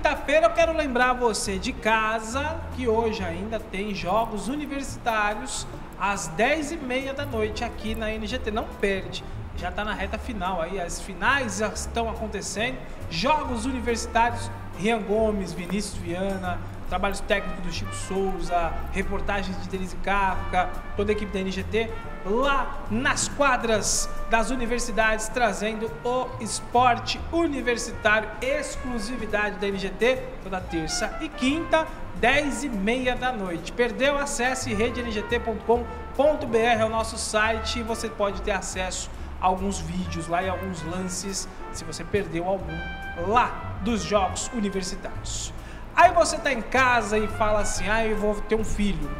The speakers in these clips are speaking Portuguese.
quinta-feira eu quero lembrar você de casa que hoje ainda tem jogos universitários às 10h30 da noite aqui na NGT. Não perde, já está na reta final aí, as finais já estão acontecendo. Jogos universitários, Rian Gomes, Vinícius Viana, trabalhos técnicos do Chico Souza, reportagens de Denise Kafka, toda a equipe da NGT, lá nas quadras das universidades, trazendo o esporte universitário, exclusividade da NGT, toda terça e quinta, 10h30 da noite. Perdeu? Acesse redengt.com.br, é o nosso site, e você pode ter acesso a alguns vídeos lá e alguns lances, se você perdeu algum lá dos jogos universitários. Aí você tá em casa e fala assim, eu vou ter um filho,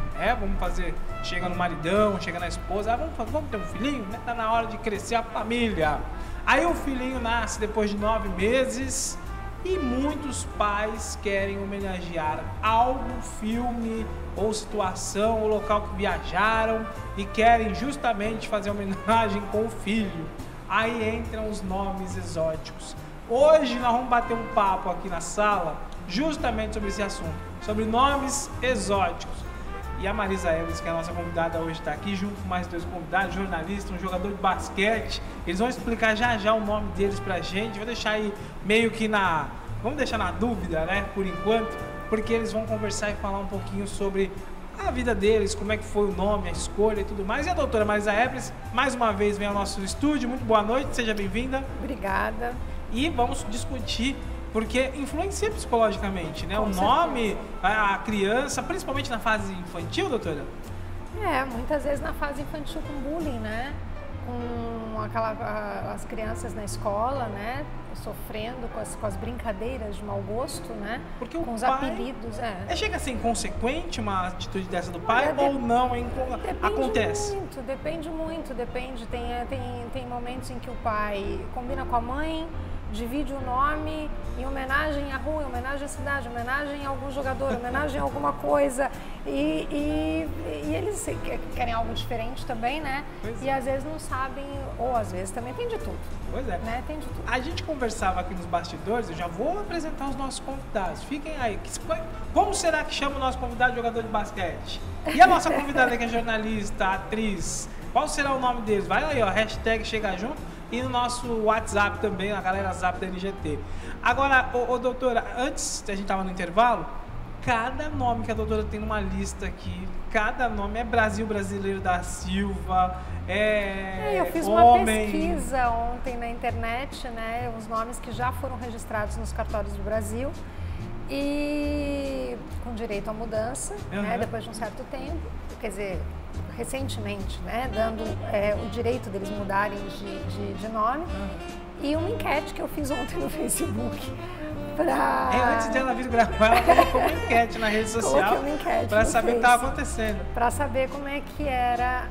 vamos fazer, chega no maridão, chega na esposa, vamos ter um filhinho, né? Tá na hora de crescer a família. Aí o filhinho nasce depois de 9 meses e muitos pais querem homenagear algum filme ou situação ou local que viajaram e querem justamente fazer homenagem com o filho. Aí entram os nomes exóticos. Hoje nós vamos bater um papo aqui na sala justamente sobre esse assunto, sobre nomes exóticos. E a Marisa Evans, que é a nossa convidada hoje, está aqui junto com mais 2 convidados, jornalista, um jogador de basquete. Eles vão explicar já já o nome deles pra gente. Vou deixar aí meio que vamos deixar na dúvida, né, por enquanto, porque eles vão conversar e falar um pouquinho sobre a vida deles, como é que foi o nome, a escolha e tudo mais. E a doutora Marisa Evans, mais uma vez, vem ao nosso estúdio. Muito boa noite, seja bem-vinda. Obrigada. E vamos discutir, porque influencia psicologicamente, né? O nome, a criança, principalmente na fase infantil, doutora? Muitas vezes na fase infantil com bullying, né? Com as crianças na escola, né? Sofrendo com as brincadeiras de mau gosto, né? Porque com os apelidos. Chega a ser inconsequente uma atitude dessa do pai ou não? Acontece? Depende muito. Tem momentos em que o pai combina com a mãe, divide o nome em homenagem à rua, em homenagem à cidade, em homenagem a algum jogador, em homenagem a alguma coisa. E eles querem algo diferente também, né? E às vezes não sabem, ou às vezes também tem de tudo. Pois é. Né? Tem de tudo. A gente conversava aqui nos bastidores, eu já vou apresentar os nossos convidados. Fiquem aí. Como será que chama o nosso convidado jogador de basquete? E a nossa convidada que é jornalista, atriz? Qual será o nome deles? Vai aí, ó, hashtag Chega Junto. E no nosso WhatsApp também, a galera Zap da NGT. Agora, doutora, antes, a gente estava no intervalo, cada nome que a doutora tem numa lista aqui, cada nome é Brasil Brasileiro da Silva, eu fiz uma pesquisa ontem na internet, né, os nomes que já foram registrados nos cartórios do Brasil e com direito à mudança, né, depois de um certo tempo, quer dizer, recentemente, né, dando o direito deles mudarem de nome, e uma enquete que eu fiz ontem no Facebook antes dela vir gravar, ela colocou uma enquete na rede social para saber o que estava acontecendo. Para saber como é que era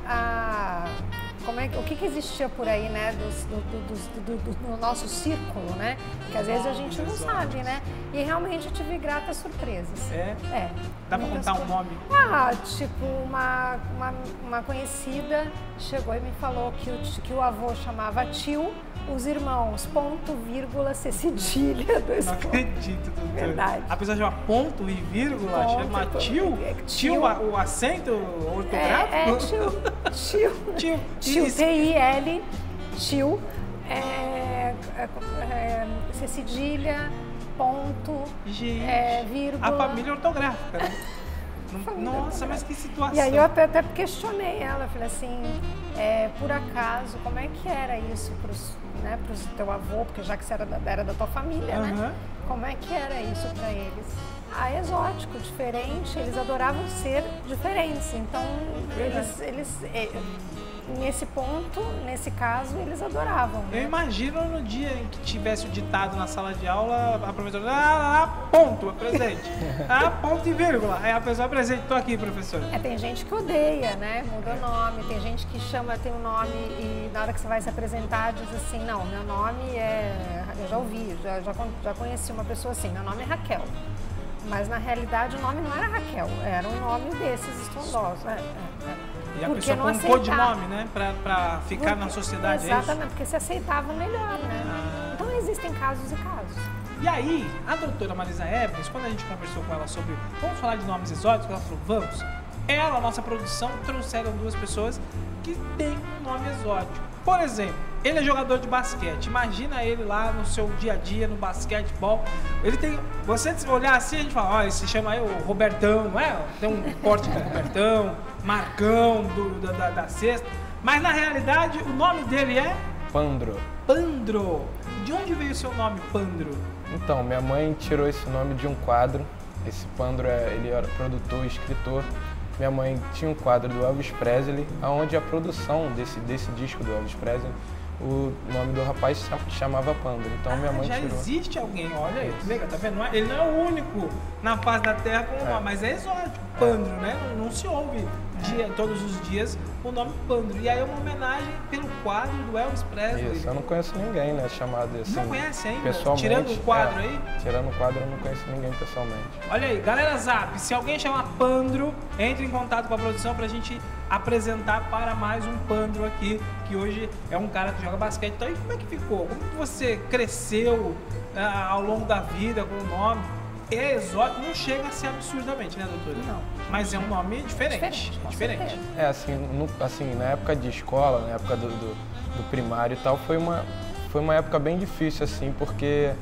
o que existia por aí, né, do nosso círculo, né, que às vezes a gente não sabe, né, e realmente eu tive gratas surpresas. Dá para contar um nome? Tipo, uma conhecida chegou e me falou que o avô chamava tio, os irmãos, ponto, vírgula, C cedilha, 2 Não acredito, doutora. Verdade. A pessoa chama ponto e vírgula, chama tio? Tio, o acento ortográfico? Tio, T-I-L, tio, C cedilha, ponto, vírgula. A família ortográfica, né? Nossa, mas que situação. E aí eu até questionei ela, falei assim, por acaso, como é que era isso pro teu avô, porque já que você era da tua família, né? Como é que era isso para eles? Exótico, diferente, eles adoravam ser diferentes, então eles nesse ponto, nesse caso, eles adoravam. Eu imagino no dia em que tivesse o ditado na sala de aula, a professora, ponto, presente. Ponto e vírgula. Aí a pessoa presente, tô aqui, professora. Tem gente que odeia, né? Muda o nome, tem gente que tem um nome e na hora que você vai se apresentar diz assim, não, meu nome eu já ouvi, já conheci uma pessoa assim, meu nome é Raquel. Mas na realidade o nome não era Raquel, era um nome desses estrondosos. E a pessoa com um codinome, né? Pra ficar na sociedade. Exatamente, porque se aceitava melhor, né? Então existem casos e casos. E aí, a doutora Marisa Evans, quando a gente conversou com ela sobre, vamos falar de nomes exóticos, ela falou, vamos. Ela, a nossa produção, trouxeram 2 pessoas que têm um nome exótico. Por exemplo, ele é jogador de basquete. Imagina ele lá no seu dia a dia, no basquetebol. Ele tem... Você olhar assim, a gente fala, ó, se chama aí o Robertão, não é? Tem um corte do Robertão, Marcão da cesta. Mas na realidade, o nome dele é... Pandro. Pandro. De onde veio o seu nome, Pandro? Então, minha mãe tirou esse nome de um quadro. Esse Pandro, ele era produtor e escritor. Minha mãe tinha um quadro do Elvis Presley, onde a produção desse disco do Elvis Presley, o nome do rapaz se chamava Pandro. Então minha mãe já tirou. Existe alguém, olha aí, legal, tá vendo? Ele não é o único na face da Terra com o nome, mas é exótico, Pandro, né? Não se ouve todos os dias o nome Pandro. E aí é uma homenagem pelo quadro do Elvis Presley. Isso, eu não conheço ninguém, né, chamado assim. Não conhece ainda? Pessoalmente. Tirando o quadro aí? Tirando o quadro, eu não conheço ninguém pessoalmente. Olha aí, galera Zap, se alguém chamar Pandro, entre em contato com a produção pra gente apresentar para mais um Pandro aqui, que hoje é um cara que joga basquete. Então, e como é que ficou? Como que você cresceu ao longo da vida com o nome? É exótico, não chega a ser absurdamente, né, doutora? Não. Mas é um nome diferente. Diferente. É, assim, na época de escola, na época do primário e tal, foi uma época bem difícil, assim, porque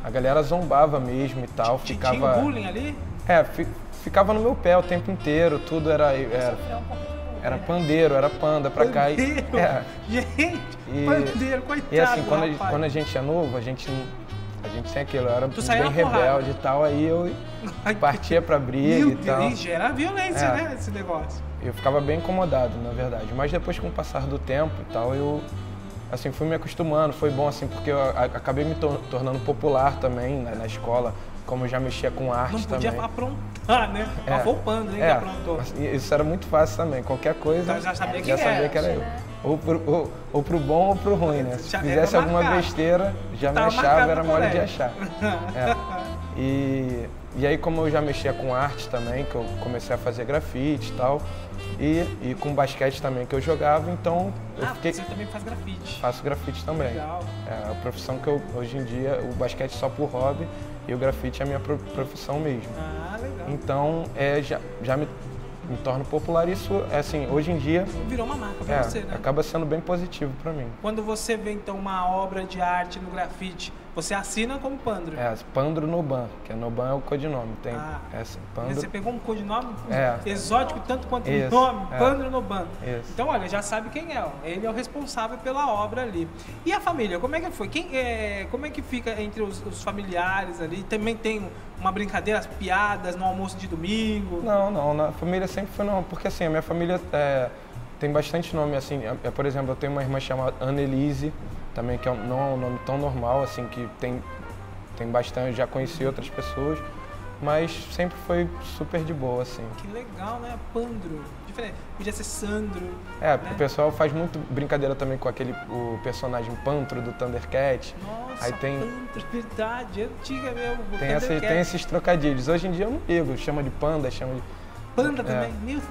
a galera zombava mesmo e tal, ficava... Tinha bullying ali? Ficava no meu pé o tempo inteiro, tudo era pandeiro, era panda pra cá. Gente, pandeiro, coitado. E assim, quando a gente é novo, a gente tem aquilo, eu era bem rebelde e tal, aí eu partia pra briga e tal. E gera violência, né, esse negócio. Eu ficava bem incomodado, na verdade. Mas depois, com o passar do tempo e tal, eu assim, fui me acostumando, foi bom assim, porque eu acabei me tornando popular também na escola, como eu já mexia com arte também. Não podia aprontar, né? Foi o Panda, hein, que aprontou. Isso era muito fácil também, qualquer coisa então, já sabia que era eu. Ou pro bom ou pro ruim, né? Se fizesse alguma besteira, já me achava, era mole de achar. E aí, como eu já mexia com arte também, que eu comecei a fazer grafite e tal, e com basquete também que eu jogava, então eu fiquei... você também faz grafite? Faço grafite também. Legal. É a profissão que eu, hoje em dia, o basquete só por hobby e o grafite é a minha profissão mesmo. Ah, legal. Então, já me torno popular. Isso, assim, hoje em dia... Virou uma marca pra você, né? Acaba sendo bem positivo pra mim. Quando você vê, então, uma obra de arte no grafite, você assina como Pandro? Pandro Noban, que Noban é o codinome. Tem Pandro. Você pegou um codinome exótico tanto quanto o nome, Pandro Noban. Então, olha, já sabe quem é. Ele é o responsável pela obra ali. E a família, como é que foi? Como é que fica entre os familiares ali? Também tem uma brincadeira, as piadas no almoço de domingo? Não, na família sempre foi não, porque assim, a minha família tem bastante nome, assim, por exemplo, eu tenho uma irmã chamada Annelise, também, que não é um nome tão normal, assim, que tem bastante, já conheci outras pessoas, mas sempre foi super de boa, assim. Que legal, né? Pandro. Diferente. Podia ser Sandro. Né? O pessoal faz muito brincadeira também com o personagem Pantro do Thundercat. Nossa, aí tem Pantro, verdade, antiga mesmo. Tem esses trocadilhos. Hoje em dia eu não ligo, chama de panda, chama de... Panda também? Meu...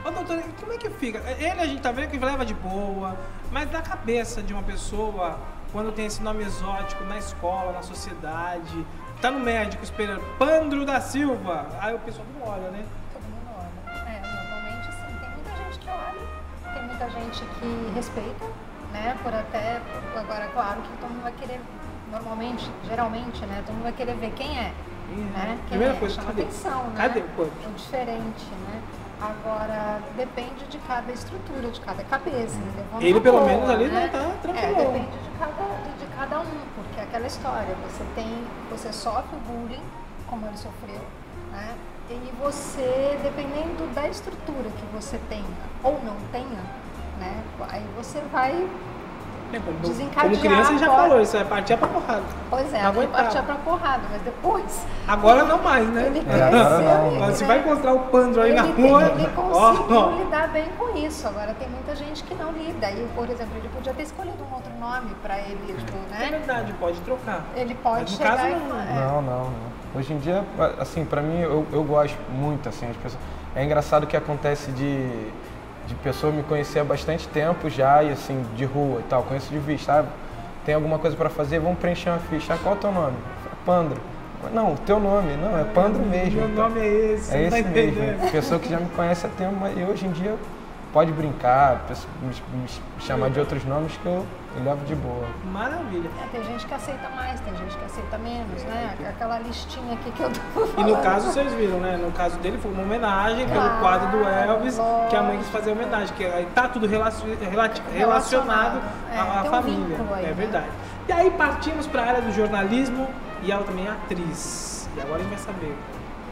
Ô, doutora, como é que fica? Ele a gente tá vendo que leva de boa, mas na cabeça de uma pessoa, quando tem esse nome exótico na escola, na sociedade, tá no médico esperando, Pandro da Silva, aí o pessoal não olha, né? Todo mundo olha. Normalmente, assim, tem muita gente que olha, tem muita gente que respeita, né, agora, claro que todo mundo vai querer, geralmente, né, todo mundo vai querer ver quem é, né, primeira coisa, chama atenção, né? Cadê o Pandro? É diferente, né? Agora, depende de cada estrutura, de cada cabeça. Ele, pelo menos, ali não tá tranquilo. Depende de cada um, porque é aquela história, você sofre o bullying, como ele sofreu, né? E você, dependendo da estrutura que você tenha ou não tenha, né? Aí você vai desencadear. Como criança já falou, isso é partir pra porrada. Pois é, ele partia pra porrada, mas depois... Agora não mais, né? Ele cresceu, Você vai encontrar o Pandro aí na rua... Ele conseguiu lidar bem com isso. Agora tem muita gente que não lida. E, por exemplo, ele podia ter escolhido um outro nome pra ele, né? É verdade, pode trocar. Ele pode mas no chegar caso, não. Hoje em dia, assim, pra mim, eu gosto muito, assim, as pessoas... É engraçado que acontece de pessoa me conhecer há bastante tempo já, e assim, de rua e tal, conheço de vista, tem alguma coisa pra fazer, vamos preencher uma ficha, qual é o teu nome? Pandro. Não, o teu nome, não, é Pandro mesmo. Meu nome é esse. É esse mesmo. Pessoa que já me conhece há tempo, e hoje em dia pode brincar, me chamar de outros nomes que eu levo de boa. Maravilha. Tem gente que aceita mais, tem gente que aceita menos, né? Aquela listinha aqui que eu tô falando. E no caso, vocês viram, né? No caso dele foi uma homenagem pelo quadro do Elvis, que a mãe quis fazer homenagem, que aí tá tudo relacionado à família. Aí, é verdade. Né? E aí partimos para a área do jornalismo e ela também é atriz. E agora a gente vai saber,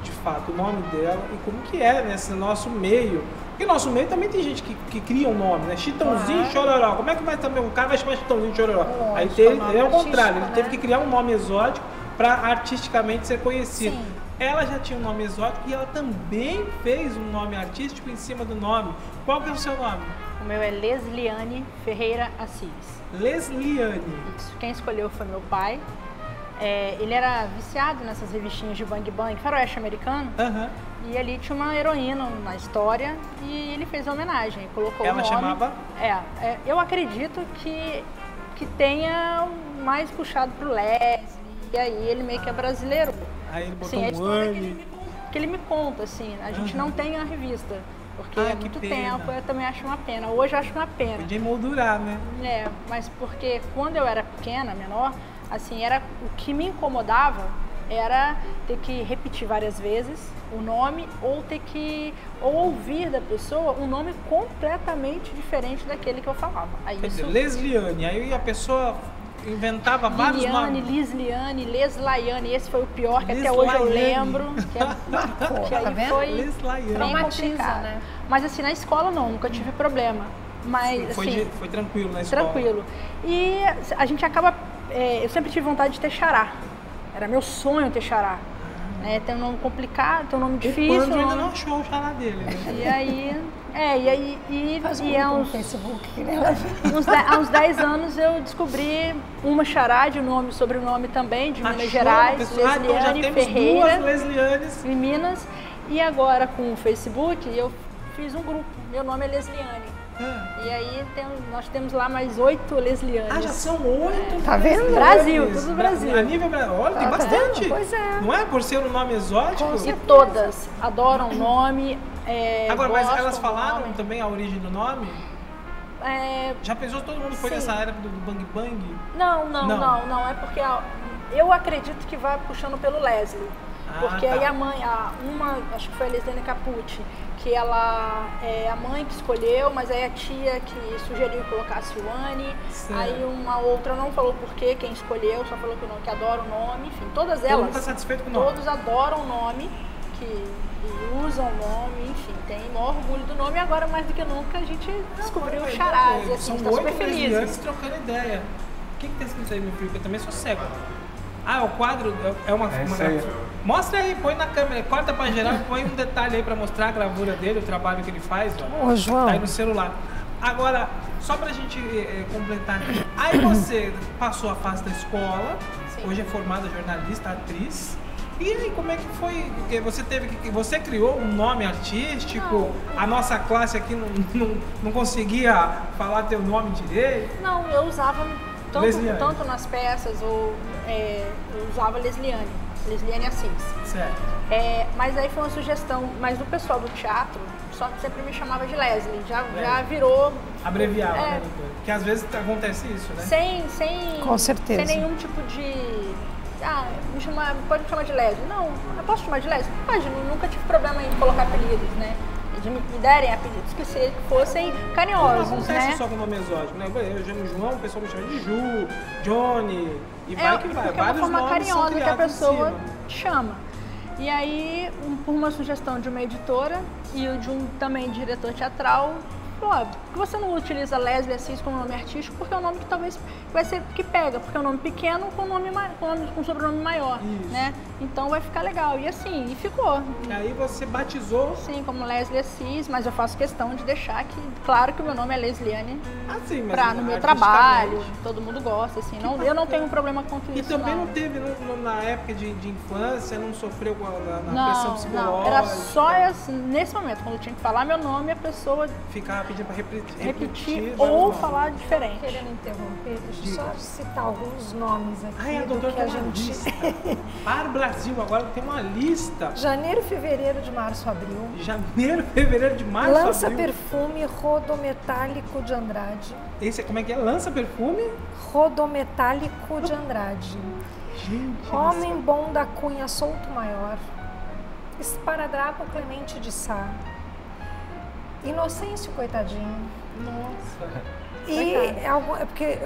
de fato, o nome dela e como que é nesse nosso meio. Porque no nosso meio também tem gente que cria um nome, né? Chitãozinho Chororó. Como é que vai também um cara vai chamar Chitãozinho Chororó? Aí é o contrário, ele teve que criar um nome exótico para artisticamente ser conhecido. Sim. Ela já tinha um nome exótico e ela também fez um nome artístico em cima do nome. Qual que é o seu nome? O meu é Lesliane Ferreira Assis. Lesliane. Isso. Quem escolheu foi meu pai. Ele era viciado nessas revistinhas de Bang Bang, faroeste americano. E ali tinha uma heroína na história e ele fez a homenagem, colocou o nome. Ela chamava? Eu acredito que tenha mais puxado pro Leslie, e aí ele meio que é brasileiro. Aí ele botou um ano. Que ele me conta, assim, a gente não tem a revista, porque é muito tempo, eu também acho uma pena. Hoje eu acho uma pena. Podia emoldurar, né? Mas porque quando eu era pequena, menor, assim, o que me incomodava era ter que repetir várias vezes o nome ou ouvir da pessoa um nome completamente diferente daquele que eu falava. Aí quer dizer, Lesliane, aí a pessoa inventava vários nomes. Lisliane, Leslaiane, esse foi o pior, que até hoje eu lembro. Que aí foi bem complicado. Né? Mas assim, na escola nunca tive problema. Mas, foi tranquilo na escola? Tranquilo. E a gente acaba... eu sempre tive vontade de ter xará. Era meu sonho ter xará. Tem um nome complicado, tem um nome difícil. O Pandro ainda não achou o xará dele, né? E aí... Facebook, né? Há uns 10 anos eu descobri uma xará de nome, sobrenome também, de Minas Gerais, Lesliane Ferreira, duas Leslianes em Minas. E agora com o Facebook eu fiz um grupo, meu nome é Lesliane. E aí nós temos lá mais 8 Leslianes. Já são 8? Tá vendo? Brasil, tudo Brasil. A nível olha, tem bastante. Pois é. Não é por ser um nome exótico? E todas adoram o nome. Agora, mas elas falaram também a origem do nome? Já pensou todo mundo foi nessa era do Bang Bang? Não. É porque eu acredito que vai puxando pelo Leslie. Porque aí a mãe, acho que foi a Lesliane Capucci, que ela é a mãe que escolheu, mas aí a tia que sugeriu que colocasse o Anne. Aí uma outra não falou por quê, quem escolheu, só falou que adora o nome. Enfim, todas elas. Todo mundo tá satisfeito com o nome. Todos adoram o nome, que usam o nome, enfim, tem o maior orgulho do nome. E agora, mais do que nunca, a gente descobriu o xarás. E assim, está super felizes. Trocando ideia. O que tem escrito aí, meu filho? Eu também sou cego. O quadro é uma... Mostra aí, põe na câmera, corta pra geral e põe um detalhe aí pra mostrar a gravura dele, o trabalho que ele faz. Ô, João. Tá aí no celular. Agora, só pra gente completar aqui. Aí você passou a fase da escola, hoje é formada jornalista, atriz. E aí, como é que foi? Você criou um nome artístico? A nossa classe aqui não conseguia falar teu nome direito? Não, eu usava tanto nas peças, eu usava Lesliane Assis. Certo. Mas aí foi uma sugestão, mas do pessoal do teatro, só que sempre me chamava de Leslie, já virou... Abreviava, né? Porque às vezes acontece isso, né? Com certeza. Sem nenhum tipo de... pode me chamar de Leslie. Não, eu posso chamar de Leslie? Pode, nunca tive problema em colocar apelidos, né? De me derem apelidos que fossem carinhosos, não acontece né? só com o nome exótico, né? Eu chamo João, o pessoal me chama de Ju, Johnny, e vai que vai. Porque é uma forma carinhosa que a pessoa chama. E aí, por uma sugestão de uma editora e de um também diretor teatral, falou, por que você não utiliza Leslie Assis como nome artístico? Porque é um nome que talvez vai ser que pega, porque é um nome pequeno com sobrenome maior, né? Então vai ficar legal. E assim, ficou. E aí você batizou? Sim, como Leslie Assis, mas eu faço questão de deixar claro que o meu nome é Lesliane. No meu trabalho, todo mundo gosta, assim. Eu não tenho problema com isso. E também não teve, na época de infância, não sofreu na pressão psicológica? Não, era só assim, nesse momento, quando eu tinha que falar meu nome, a pessoa ficava pedindo para repetir ou falar diferente. Querendo interromper, deixa eu só citar alguns nomes aqui. Ai, a doutora que a tem uma gente... lista. Para o Brasil, agora tem uma lista. Janeiro, fevereiro, de março, abril. Janeiro, fevereiro, de março, Lança abril. perfume Rodometálico de Andrade. Esse, como é que é? Lança perfume? Rodometálico de Andrade. Gente, Homem nossa. Bom da Cunha Souto Maior. Esparadrapo Clemente de Sá. Inocêncio, coitadinho. Nossa. E é porque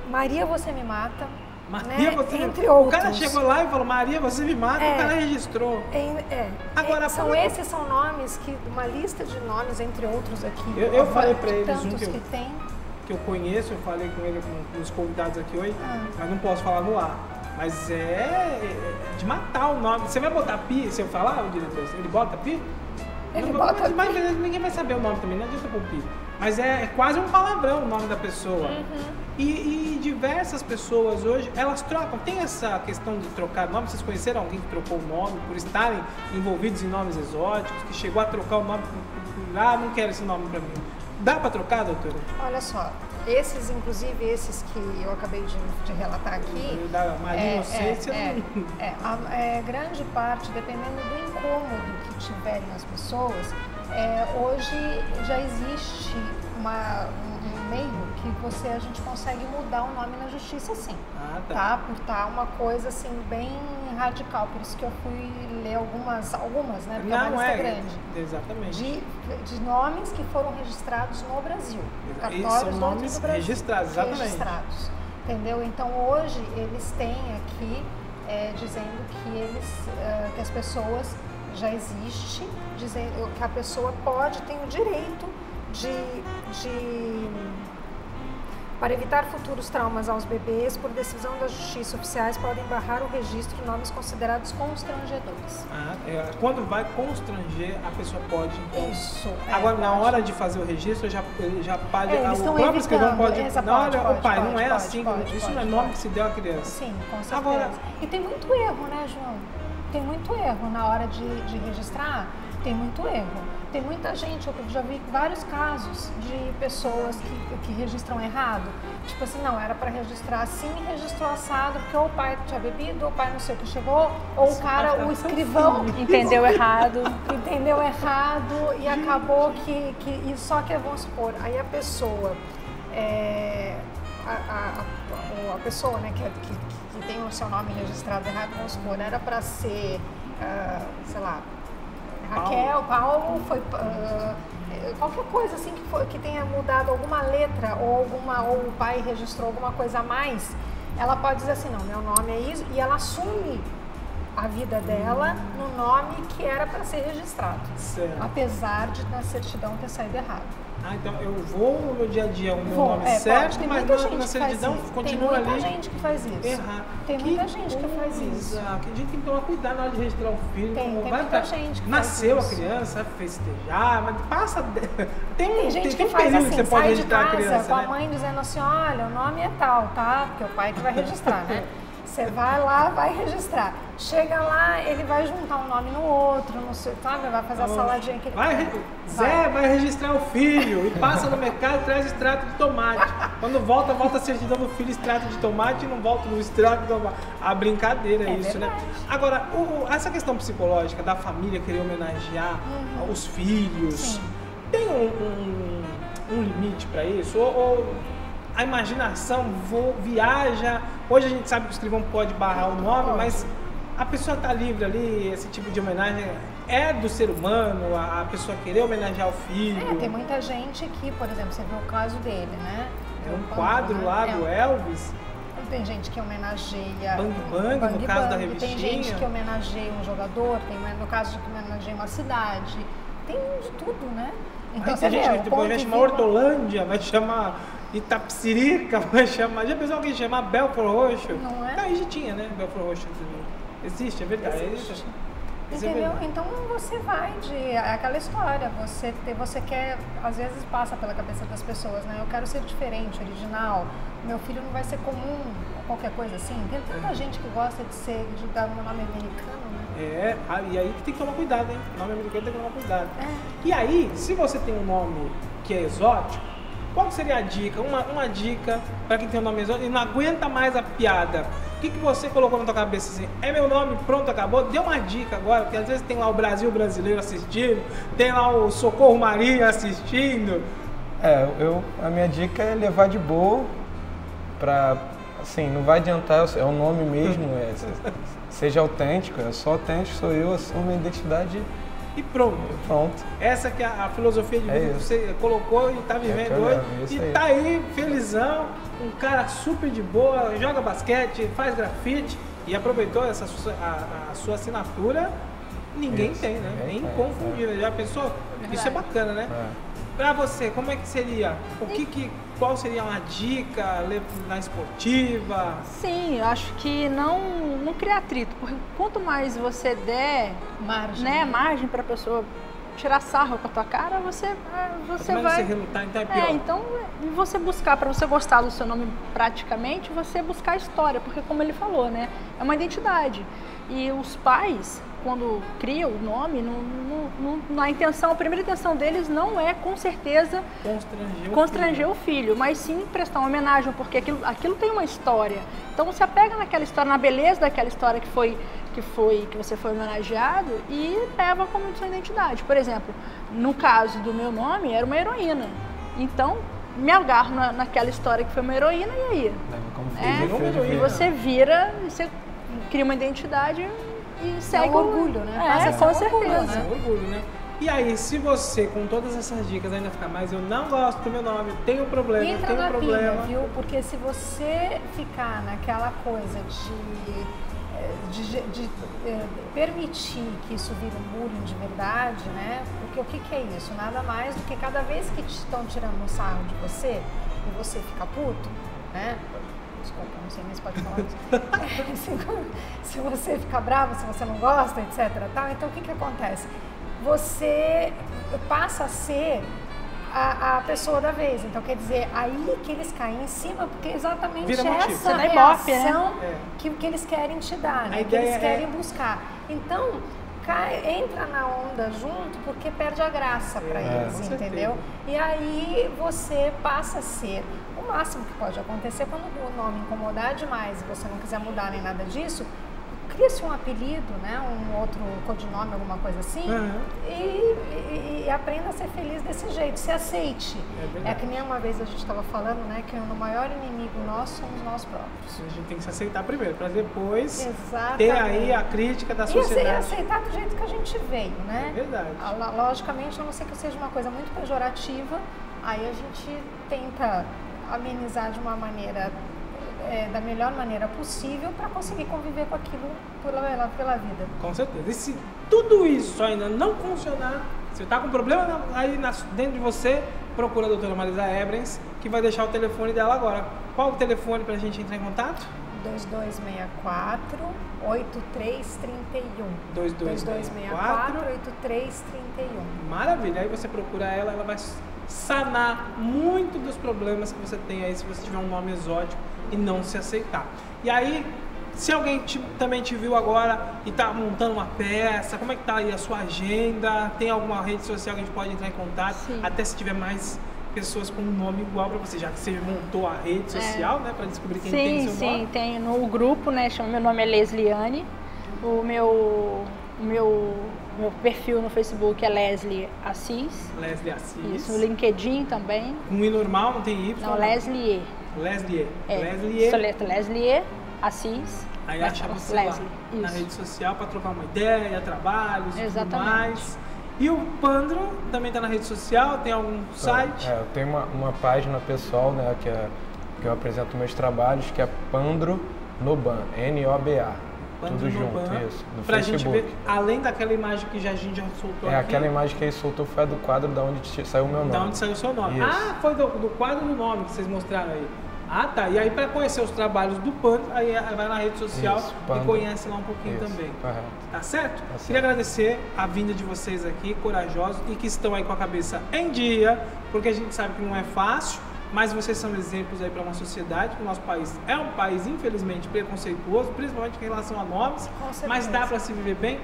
Maria, você me mata. Maria, né? você Entre me... outros. O cara chegou lá e falou, Maria, você me mata, o cara registrou. Agora, esses são nomes, uma lista de nomes, entre outros aqui. Eu falei pra eles tantos que tem. eu conheço, eu falei com ele, com os convidados aqui hoje, mas não posso falar no ar. Mas é de matar o nome. Você vai botar Pi, se eu falar, o diretor, ele bota Pi? Ele bota Pi. Mas ninguém vai saber o nome também, não adianta pôr Pi. Mas é quase um palavrão o nome da pessoa. E diversas pessoas hoje, elas trocam. Tem essa questão de trocar nome. Vocês conheceram alguém que trocou o nome por estarem envolvidos em nomes exóticos, que chegou a trocar o nome não quero esse nome pra mim. Dá pra trocar, doutora? Olha só, inclusive esses que eu acabei de relatar aqui... Da Maria Inocência... grande parte, dependendo do incômodo que tiverem as pessoas, hoje já existe um meio que a gente consegue mudar o nome na justiça, sim. Tá? Por estar uma coisa assim bem radical. Por isso que eu fui ler algumas, né? Porque é uma lista grande. Exatamente. De nomes que foram registrados no Brasil. São nomes do Brasil, registrados, exatamente. Registrados, entendeu? Então hoje eles têm aqui dizendo que as pessoas já existe, dizendo que a pessoa tem o direito para evitar futuros traumas aos bebês, por decisão da justiça, oficiais podem barrar o registro de nomes considerados constrangedores. Quando vai constranger, a pessoa pode. Isso. Agora, na hora de fazer o registro, já pode. O próprio escrivão pode. Olha, o pai, não é assim. Isso não é nome que se deu à criança. Sim, com certeza. Agora, e tem muito erro, né, João? Tem muito erro na hora de registrar. Tem muito erro. Tem muita gente, eu já vi vários casos de pessoas que registram errado. Tipo assim, não, era para registrar assim, registrou assado, porque ou o pai tinha bebido, ou o pai não sei o que chegou, ou o escrivão entendeu errado. Entendeu errado e acabou que só que vamos supor, aí a pessoa, a pessoa, né, que tem o seu nome registrado errado, vamos supor, era para ser, sei lá, Raquel, Paulo, foi qualquer coisa assim que tenha mudado alguma letra ou o pai registrou alguma coisa a mais, ela pode dizer assim, não, meu nome é isso, e ela assume a vida dela no nome que era para ser registrado, apesar de na certidão ter saído errado. Então eu vou no meu dia a dia o meu nome certo, mas na certidão continua ali. Tem muita gente que faz isso. Tem muita gente que faz isso. A gente tem que tomar cuidado na hora de registrar o filho. Tem muita gente que nasceu faz a criança, vai festejar, mas passa. Tem gente que faz assim, que você pode registrar a criança, com a mãe dizendo assim, olha, o nome é tal, tá? Porque o pai que vai registrar, né? Você vai lá, vai registrar. Chega lá, ele vai juntar um nome no outro, não sei, sabe? Vai fazer a saladinha que ele Zé vai registrar o filho e passa no mercado e traz extrato de tomate. Quando volta a certidão do filho, extrato de tomate e não volta no extrato de tomate. A brincadeira é isso, verdade. Né? Agora, essa questão psicológica da família querer homenagear os filhos, Sim. tem um limite para isso? Ou a imaginação viaja? Hoje a gente sabe que o escrivão pode barrar o nome, mas a pessoa está livre ali, esse tipo de homenagem é do ser humano, a pessoa querer homenagear o filho. Tem muita gente que, por exemplo, você viu o caso dele, né? Tem um quadro lá do Elvis. Tem gente que homenageia Bang Bang, no caso da revistinha. Tem gente que homenageia um jogador, no caso de que homenageia uma cidade. Tem de tudo, né? Então a gente depois vai chamar Hortolândia, vai chamar Itapecerica, vai chamar... Já pensou alguém chamar Belfort Roxo? Não é? Aí já tinha, né? Belfort Roxo. Existe, é verdade. Existe. Entendeu? Então você vai aquela história, você quer, às vezes passa pela cabeça das pessoas, né? Eu quero ser diferente, original, meu filho não vai ser comum, qualquer coisa assim. Tem tanta gente que gosta de dar um nome americano, né? E aí tem que tomar cuidado, hein? O nome americano tem que tomar cuidado. E aí, se você tem um nome que é exótico, qual seria a dica? Uma dica para quem tem um nome exótico e não aguenta mais a piada. O que você colocou na tua cabeça assim? É meu nome, pronto, acabou? Dê uma dica agora, porque às vezes tem lá o Brasil Brasileiro assistindo, tem lá o Socorro Maria assistindo. A minha dica é levar de boa pra, assim, não vai adiantar, é o nome mesmo, seja autêntico, eu sou autêntico, sou eu, assumo minha identidade. E pronto. Essa que é a filosofia de vida que você colocou e está vivendo hoje. E tá aí, felizão, um cara super de boa, joga basquete, faz grafite e aproveitou a sua assinatura. Ninguém tem, né? É inconfundível. Já pensou? Isso é bacana, né? Pra você, como é que seria? Qual seria uma dica na esportiva? Sim, eu acho que não criar atrito, porque quanto mais você der margem para a pessoa tirar sarro com a tua cara, você vai... Você relutar, então é pior. Então, você buscar, para você gostar do seu nome praticamente, você buscar a história, porque como ele falou, né, é uma identidade. E os pais, quando criam o nome, a primeira intenção deles não é, com certeza, constranger o filho, mas sim prestar uma homenagem, porque aquilo tem uma história. Então você apega naquela história, na beleza daquela história que você foi homenageado e leva como sua identidade. Por exemplo, no caso do meu nome, era uma heroína. Então, me agarro naquela história que foi uma heroína e aí? E você vira, você cria uma identidade e segue o orgulho, né? Com certeza. É orgulho, né? E aí, se você, com todas essas dicas, ainda ficar mais, eu não gosto do meu nome, tenho problema, entra na pilha, viu? Porque se você ficar naquela coisa de permitir que isso vire um bullying de verdade, né? Porque o que é isso? Nada mais do que cada vez que estão tirando um sarro de você e você fica puto, né? Desculpa, não sei nem se pode falar isso. Se você fica bravo, se você não gosta, etc. Tal, então o que acontece? Você passa a ser a pessoa da vez. Então, quer dizer, aí que eles caem em cima, porque é exatamente essa reação que eles querem te dar, né? Que eles querem buscar. Então, entra na onda junto, porque perde a graça para eles, entendeu? E aí você passa a ser... O máximo que pode acontecer quando o nome incomodar demais e você não quiser mudar nem nada disso, cria-se um apelido, né? Um outro codinome, alguma coisa assim, e aprenda a ser feliz desse jeito, se aceite. É que nem uma vez a gente estava falando, né? Que o maior inimigo nosso somos nós próprios. A gente tem que se aceitar primeiro, para depois ter aí a crítica da sociedade. E aceitar do jeito que a gente veio, né? É verdade. Logicamente, a não ser que seja uma coisa muito pejorativa, aí a gente tenta amenizar de uma maneira, da melhor maneira possível para conseguir conviver com aquilo pela vida. Com certeza. E se tudo isso ainda não funcionar, se está com problema aí dentro de você, procura a doutora Marisa Ebrens, que vai deixar o telefone dela agora. Qual o telefone para a gente entrar em contato? 2264-8331. 2264-8331. Maravilha. Aí você procura ela vai sanar muito dos problemas que você tem aí se você tiver um nome exótico e não se aceitar. E aí, se alguém também te viu agora e está montando uma peça, como é que tá aí a sua agenda? Tem alguma rede social que a gente pode entrar em contato? Sim. Até se tiver mais pessoas com um nome igual para você, já que você montou a rede social, né, para descobrir quem tem seu nome. Sim, tem no grupo, né, meu nome é Lesliane, o meu perfil no Facebook é Leslie Assis. Leslie Assis. Isso, no LinkedIn também. Um I normal, não tem Y? Não, Leslie. Leslie. Leslie Assis. Aí acha você lá na rede social para trocar uma ideia, trabalhos e tudo mais. E o Pandro também está na rede social? Tem algum site? Eu tenho uma página pessoal, né, que eu apresento meus trabalhos, que é Pandro Noban, N-O-B-A. Tudo junto, isso. No pra Facebook. Gente ver, além daquela imagem que a gente já soltou aqui. Aquela imagem que ele soltou foi a do quadro da onde saiu o meu nome. Da onde saiu o seu nome. Isso. Foi do quadro do nome que vocês mostraram aí. Ah, tá. E aí, para conhecer os trabalhos do Pandro, aí vai na rede social e conhece lá um pouquinho também. Correto. Tá certo? Queria agradecer a vinda de vocês aqui, corajosos, e que estão aí com a cabeça em dia, porque a gente sabe que não é fácil, mas vocês são exemplos aí para uma sociedade, que o nosso país é um país, infelizmente, preconceituoso, principalmente em relação a nomes, mas dá para se viver bem,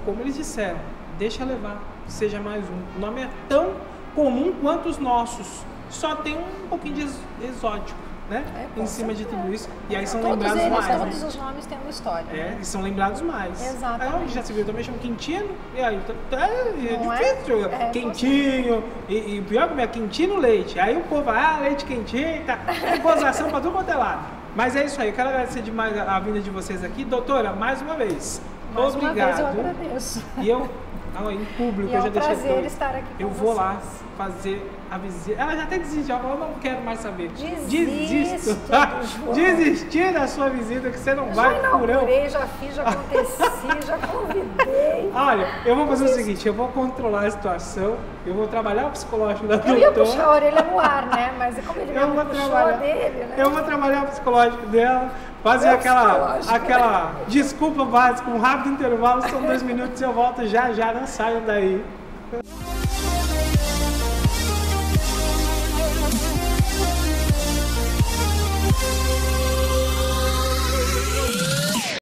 como eles disseram, deixa levar, seja mais um. O nome é tão comum quanto os nossos, só tem um pouquinho de exótico, né? Em cima de tudo isso. E aí são lembrados mais. Todos os nomes têm uma história. E são lembrados mais. Exatamente. Aí já se viu, também chama Quintino, e aí é difícil. Quentinho, e pior que é Quintino Leite. Aí o povo, leite quentinho, tá? É gozação pra tudo quanto é lado. Mas é isso aí, eu quero agradecer demais a vinda de vocês aqui. Doutora, mais uma vez. Mais obrigado. Uma vez eu agradeço. E eu, em público, eu já deixei. É um prazer estar aqui com eu vou vocês. Lá fazer a visita. Ela já até desistiu, ela falou, não quero mais saber. Desisto. Desistir da sua visita, que você não vai por eu. Já fiz, já aconteci, já convidei. Olha, eu vou fazer o seguinte, eu vou controlar a situação, eu vou trabalhar o psicológico da doutora. Eu ia puxar a orelha no ar, né? Mas como ele não puxou a dele, né? Eu vou trabalhar o psicológico dela, fazer aquela desculpa básica, um rápido intervalo, são 2 minutos e eu volto já, não saiam daí.